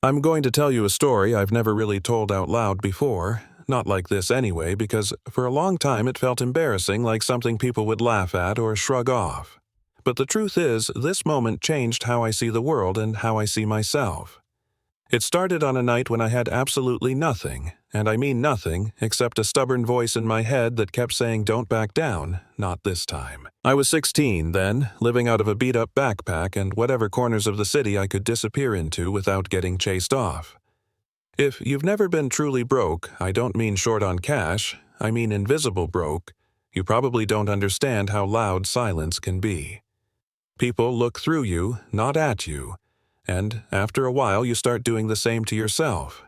I'm going to tell you a story I've never really told out loud before, not like this anyway, because for a long time it felt embarrassing, like something people would laugh at or shrug off. But the truth is, this moment changed how I see the world and how I see myself. It started on a night when I had absolutely nothing, and I mean nothing, except a stubborn voice in my head that kept saying, "Don't back down, not this time." I was 16 then, living out of a beat-up backpack and whatever corners of the city I could disappear into without getting chased off. If you've never been truly broke, I don't mean short on cash, I mean invisible broke, you probably don't understand how loud silence can be. People look through you, not at you, and after a while you start doing the same to yourself.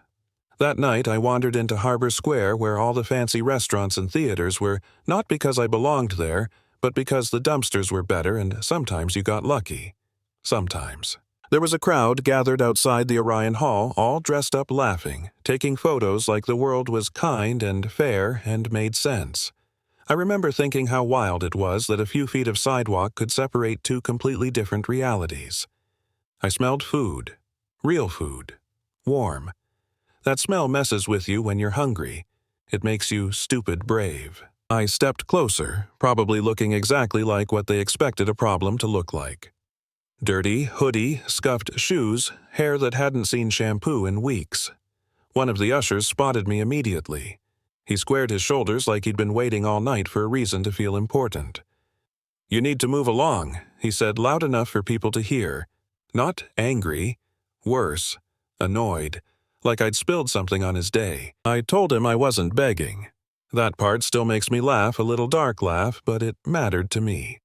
That night I wandered into Harbor Square where all the fancy restaurants and theaters were, not because I belonged there, but because the dumpsters were better and sometimes you got lucky. Sometimes. There was a crowd gathered outside the Orion Hall, all dressed up laughing, taking photos like the world was kind and fair and made sense. I remember thinking how wild it was that a few feet of sidewalk could separate two completely different realities. I smelled food. Real food. Warm. That smell messes with you when you're hungry. It makes you stupid brave. I stepped closer, probably looking exactly like what they expected a problem to look like. Dirty, hoodie, scuffed shoes, hair that hadn't seen shampoo in weeks. One of the ushers spotted me immediately. He squared his shoulders like he'd been waiting all night for a reason to feel important. "You need to move along," he said loud enough for people to hear. Not angry. Worse. Annoyed. Like I'd spilled something on his day. I told him I wasn't begging. That part still makes me laugh, a little dark laugh, but it mattered to me.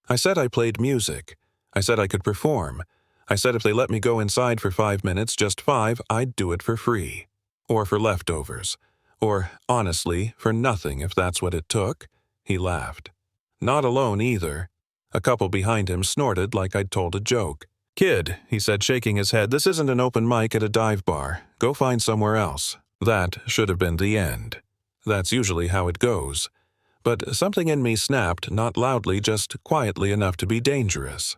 I said I played music. I said I could perform. I said if they let me go inside for 5 minutes, just 5, I'd do it for free. Or for leftovers. Or, honestly, for nothing if that's what it took. He laughed. Not alone either. A couple behind him snorted like I'd told a joke. "Kid," he said, shaking his head, "this isn't an open mic at a dive bar. Go find somewhere else." That should have been the end. That's usually how it goes. But something in me snapped, not loudly, just quietly enough to be dangerous.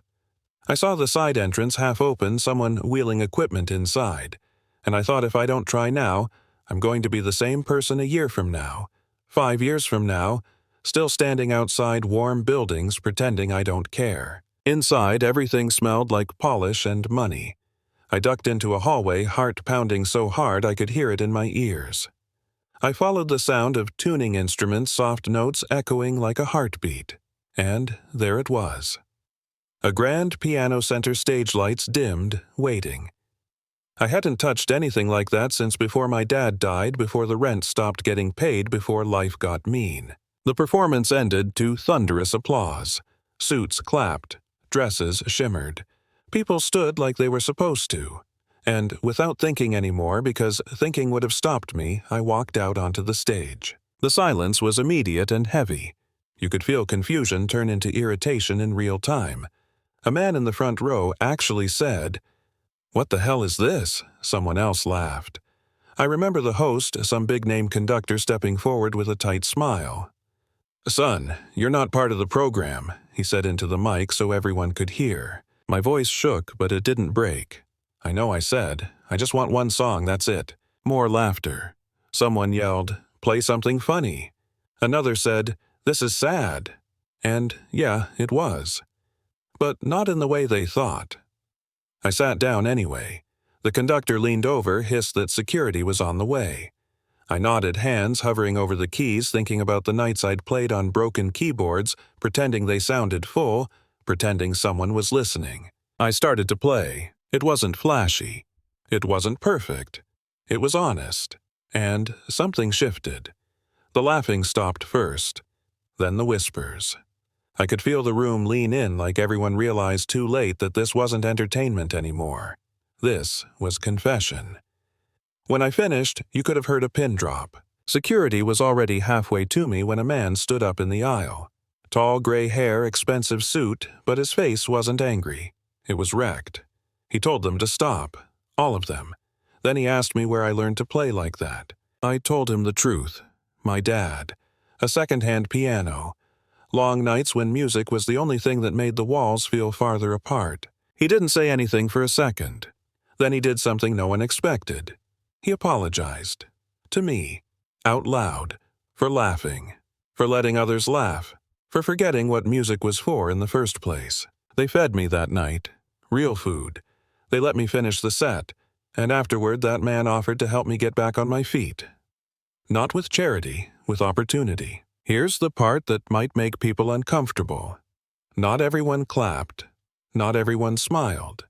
I saw the side entrance half open, someone wheeling equipment inside, and I thought if I don't try now, I'm going to be the same person a year from now, 5 years from now, still standing outside warm buildings pretending I don't care. Inside, everything smelled like polish and money. I ducked into a hallway, heart pounding so hard I could hear it in my ears. I followed the sound of tuning instruments, soft notes echoing like a heartbeat. And there it was. A grand piano center stage lights dimmed, waiting. I hadn't touched anything like that since before my dad died, before the rent stopped getting paid, before life got mean. The performance ended to thunderous applause. Suits clapped. Dresses shimmered. People stood like they were supposed to. And without thinking anymore, because thinking would have stopped me, I walked out onto the stage. The silence was immediate and heavy. You could feel confusion turn into irritation in real time. A man in the front row actually said, "What the hell is this?" Someone else laughed. I remember the host, some big-name conductor, stepping forward with a tight smile. "Son, you're not part of the program," he said into the mic so everyone could hear. My voice shook, but it didn't break. I know I said, "I just want one song, that's it." More laughter. Someone yelled, "Play something funny." Another said, "This is sad." And yeah, it was. But not in the way they thought. I sat down anyway. The conductor leaned over, hissed that security was on the way. I nodded, hands hovering over the keys, thinking about the nights I'd played on broken keyboards, pretending they sounded full, pretending someone was listening. I started to play. It wasn't flashy. It wasn't perfect. It was honest. And something shifted. The laughing stopped first. Then the whispers. I could feel the room lean in like everyone realized too late that this wasn't entertainment anymore. This was confession. When I finished, you could have heard a pin drop. Security was already halfway to me when a man stood up in the aisle. Tall gray hair, expensive suit, but his face wasn't angry. It was wrecked. He told them to stop. All of them. Then he asked me where I learned to play like that. I told him the truth. My dad. A second-hand piano. Long nights when music was the only thing that made the walls feel farther apart. He didn't say anything for a second. Then he did something no one expected. He apologized. To me. Out loud. For laughing. For letting others laugh. For forgetting what music was for in the first place. They fed me that night. Real food. They let me finish the set. And afterward that man offered to help me get back on my feet. Not with charity, with opportunity. Here's the part that might make people uncomfortable. Not everyone clapped. Not everyone smiled.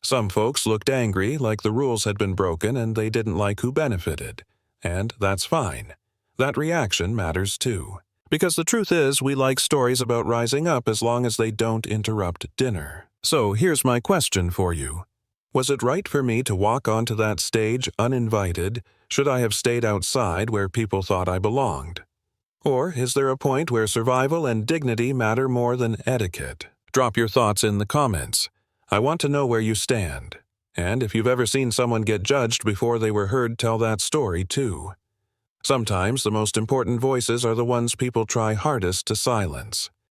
Some folks looked angry, like the rules had been broken and they didn't like who benefited. And that's fine. That reaction matters too. Because the truth is, we like stories about rising up as long as they don't interrupt dinner. So here's my question for you. Was it right for me to walk onto that stage uninvited? Should I have stayed outside where people thought I belonged? Or is there a point where survival and dignity matter more than etiquette? Drop your thoughts in the comments. I want to know where you stand. And if you've ever seen someone get judged before they were heard, tell that story too. Sometimes the most important voices are the ones people try hardest to silence.